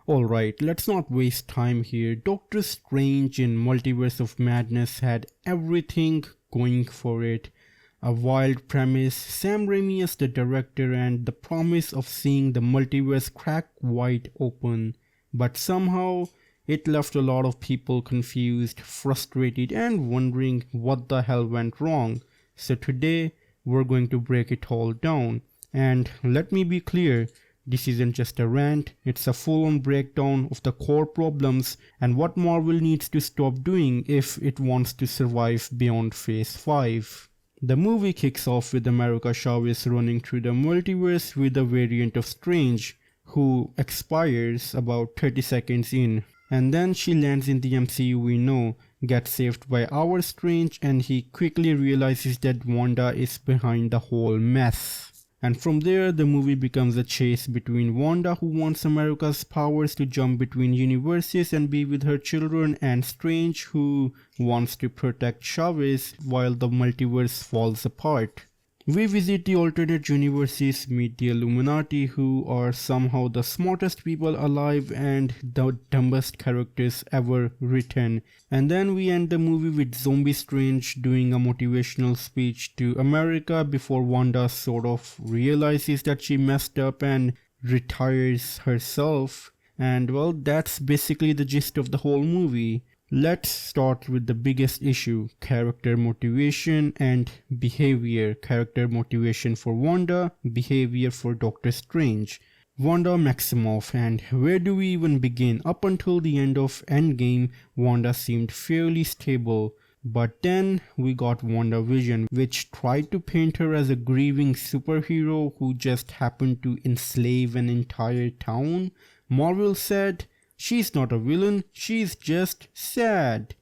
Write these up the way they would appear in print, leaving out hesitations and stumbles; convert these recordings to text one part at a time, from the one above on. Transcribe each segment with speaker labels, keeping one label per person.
Speaker 1: Alright, let's not waste time here. Doctor Strange in Multiverse of Madness had everything going for it. A wild premise, Sam Raimi as the director, and the promise of seeing the multiverse crack wide open. But somehow, it left a lot of people confused, frustrated, and wondering what the hell went wrong. So today, we're going to break it all down. And let me be clear, this isn't just a rant, it's a full-on breakdown of the core problems and what Marvel needs to stop doing if it wants to survive beyond Phase 5. The movie kicks off with America Chavez running through the multiverse with a variant of Strange, who expires about 30 seconds in. And then she lands in the MCU we know, gets saved by our Strange, and he quickly realizes that Wanda is behind the whole mess. And from there, the movie becomes a chase between Wanda, who wants America's powers to jump between universes and be with her children, and Strange, who wants to protect Chavez while the multiverse falls apart. We visit the alternate universes, meet the Illuminati, who are somehow the smartest people alive and the dumbest characters ever written. And then we end the movie with Zombie Strange doing a motivational speech to America before Wanda sort of realizes that she messed up and retires herself. And well, that's basically the gist of the whole movie. Let's start with the biggest issue, character motivation and behavior. Character motivation for Wanda, behavior for Doctor Strange. Wanda Maximoff, and where do we even begin? Up until the end of Endgame, Wanda seemed fairly stable. But then we got WandaVision, which tried to paint her as a grieving superhero who just happened to enslave an entire town. Marvel said, "She's not a villain, she's just sad."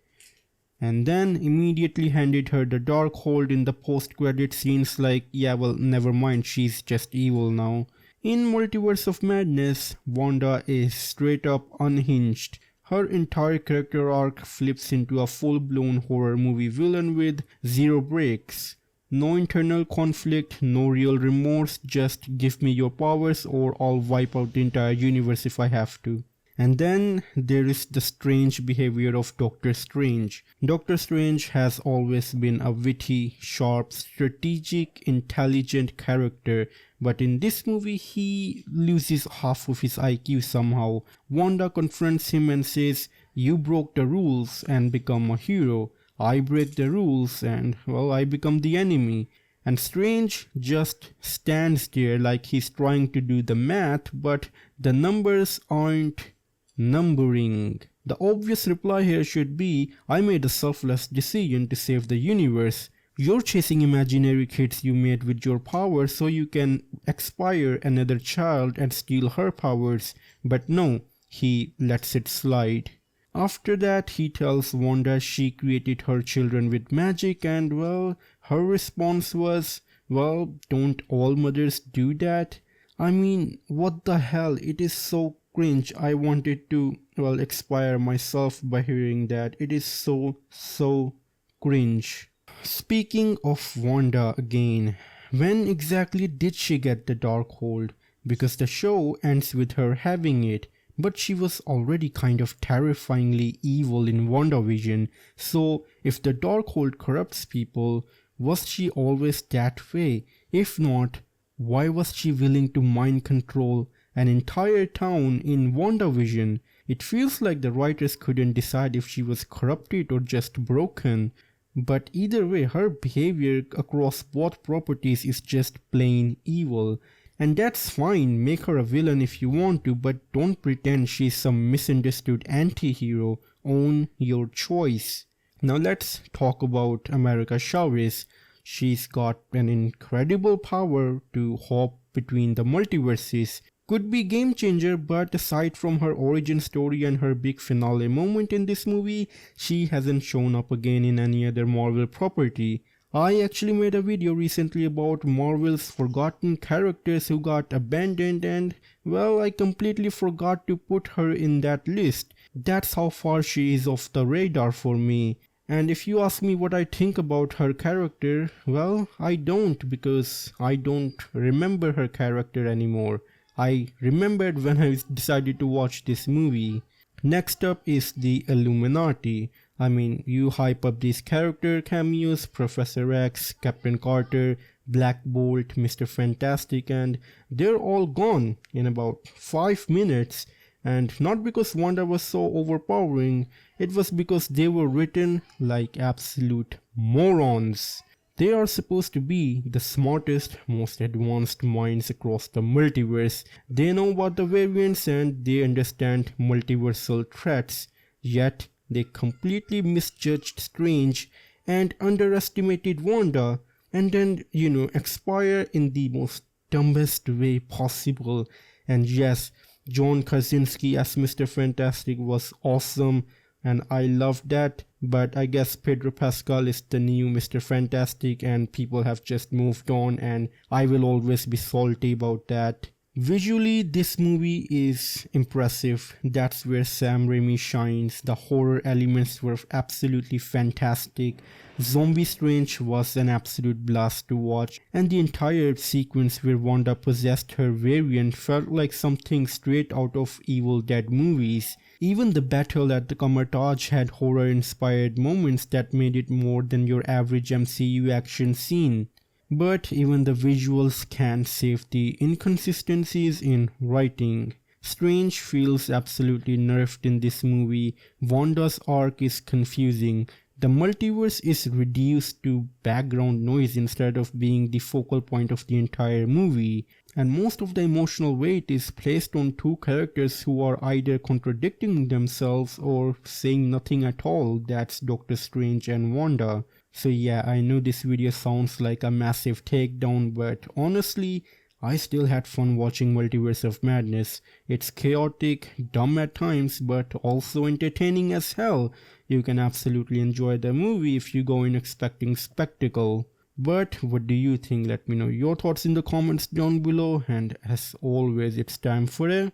Speaker 1: And then immediately handed her the Darkhold in the post-credit scenes like, yeah well never mind, she's just evil now. In Multiverse of Madness, Wanda is straight up unhinged. Her entire character arc flips into a full-blown horror movie villain with zero breaks. No internal conflict, no real remorse, just give me your powers or I'll wipe out the entire universe if I have to. And then there is the strange behavior of Doctor Strange. Doctor Strange has always been a witty, sharp, strategic, intelligent character, but in this movie he loses half of his IQ somehow. Wanda confronts him and says, "You broke the rules and become a hero. I break the rules and well, I become the enemy." And Strange just stands there like he's trying to do the math, but the numbers aren't numbering. The obvious reply here should be, I made a selfless decision to save the universe. You're chasing imaginary kids you made with your power so you can expire another child and steal her powers. But no, he lets it slide. After that, he tells Wanda she created her children with magic, and well, her response was, well, don't all mothers do that? I mean, what the hell, it is so cringe. I wanted to, well, expire myself by hearing that. It is so cringe. Speaking of Wanda again, when exactly did she get the Darkhold? Because the show ends with her having it, but she was already kind of terrifyingly evil in WandaVision, so if the Darkhold corrupts people, was she always that way? If not, why was she willing to mind control an entire town in WandaVision? It feels like the writers couldn't decide if she was corrupted or just broken. But either way, her behavior across both properties is just plain evil. And that's fine, make her a villain if you want to, but don't pretend she's some misunderstood anti-hero. Own your choice. Now let's talk about America Chavez. She's got an incredible power to hop between the multiverses. Could be game changer, but aside from her origin story and her big finale moment in this movie, she hasn't shown up again in any other Marvel property. I actually made a video recently about Marvel's forgotten characters who got abandoned, and well, I completely forgot to put her in that list. That's how far she is off the radar for me. And if you ask me what I think about her character, well, I don't, because I don't remember her character anymore. I remembered when I decided to watch this movie. Next up is the Illuminati. I mean, you hype up these character cameos, Professor X, Captain Carter, Black Bolt, Mr. Fantastic, and they're all gone in about 5 minutes. And not because Wanda was so overpowering, it was because they were written like absolute morons. They are supposed to be the smartest, most advanced minds across the multiverse. They know about the variants and they understand multiversal threats. Yet, they completely misjudged Strange and underestimated Wanda, and then, expire in the most dumbest way possible. And yes, John Krasinski as Mr. Fantastic was awesome, and I loved that, but I guess Pedro Pascal is the new Mr. Fantastic and people have just moved on, and I will always be salty about that. Visually, this movie is impressive. That's where Sam Raimi shines. The horror elements were absolutely fantastic. Zombie Strange was an absolute blast to watch, and the entire sequence where Wanda possessed her variant felt like something straight out of Evil Dead movies. Even the battle at the Comertage had horror-inspired moments that made it more than your average MCU action scene. But even the visuals can't save the inconsistencies in writing. Strange feels absolutely nerfed in this movie. Wanda's arc is confusing. The multiverse is reduced to background noise instead of being the focal point of the entire movie. And most of the emotional weight is placed on two characters who are either contradicting themselves or saying nothing at all. That's Doctor Strange and Wanda. So yeah, I know this video sounds like a massive takedown, but honestly, I still had fun watching Multiverse of Madness. It's chaotic, dumb at times, but also entertaining as hell. You can absolutely enjoy the movie if you go in expecting spectacle. But what do you think? Let me know your thoughts in the comments down below, and as always, it's time for a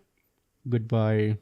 Speaker 1: goodbye.